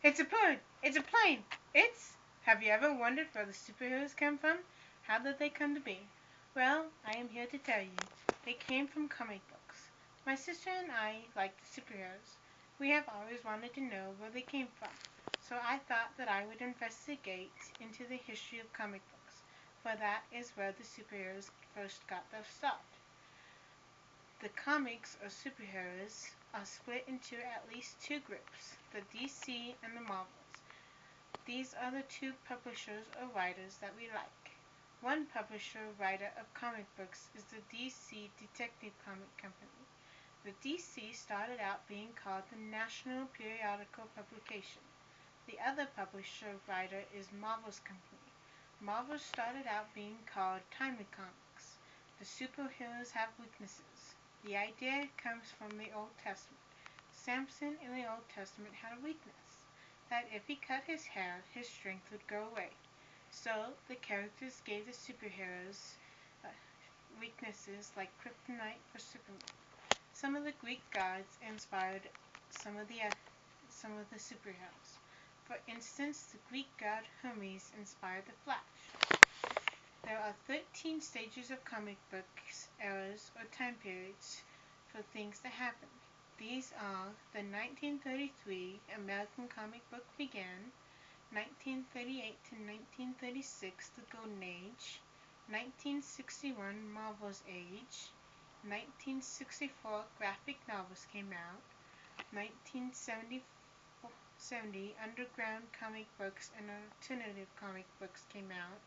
It's a bird! It's a plane! It's... Have you ever wondered where the superheroes came from? How did they come to be? Well, I am here to tell you. They came from comic books. My sister and I like the superheroes. We have always wanted to know where they came from. So I thought that I would investigate into the history of comic books, for that is where the superheroes first got their start. The comics or superheroes are split into at least two groups, the DC and the Marvels. These are the two publishers or writers that we like. One publisher or writer of comic books is the DC Detective Comic Company. The DC started out being called the National Periodical Publication. The other publisher or writer is Marvel's Company. Marvel started out being called Timely Comics. The superheroes have weaknesses. The idea comes from the Old Testament. Samson in the Old Testament had a weakness, that if he cut his hair, his strength would go away. So the characters gave the superheroes weaknesses like kryptonite or Superman. Some of the Greek gods inspired some of the superheroes. For instance, the Greek god Hermes inspired the Flash. There are 13 stages of comic books, eras, or time periods for things that happened. These are the 1933 American comic book began, 1938 to 1936 the Golden Age, 1961 Marvel's Age, 1964 graphic novels came out, 1970 underground comic books and alternative comic books came out,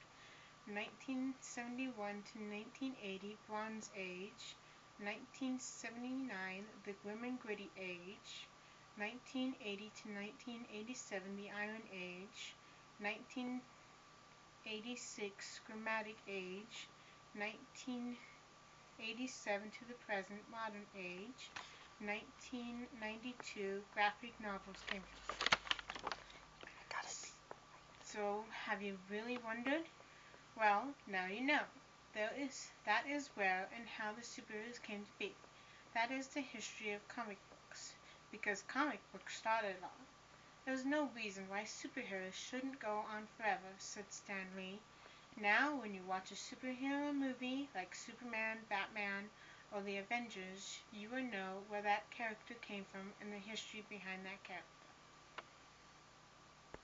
1971 to 1980 Bronze Age, 1979 the Grim and Gritty Age, 1980 to 1987 the Iron Age, 1986 Chromatic Age, 1987 to the present Modern Age, 1992 graphic novels came out. So, have you really wondered? Well, now you know. That is where and how the superheroes came to be. That is the history of comic books, because comic books started it all. There's no reason why superheroes shouldn't go on forever, said Stan Lee. Now, when you watch a superhero movie like Superman, Batman, or the Avengers, you will know where that character came from and the history behind that character.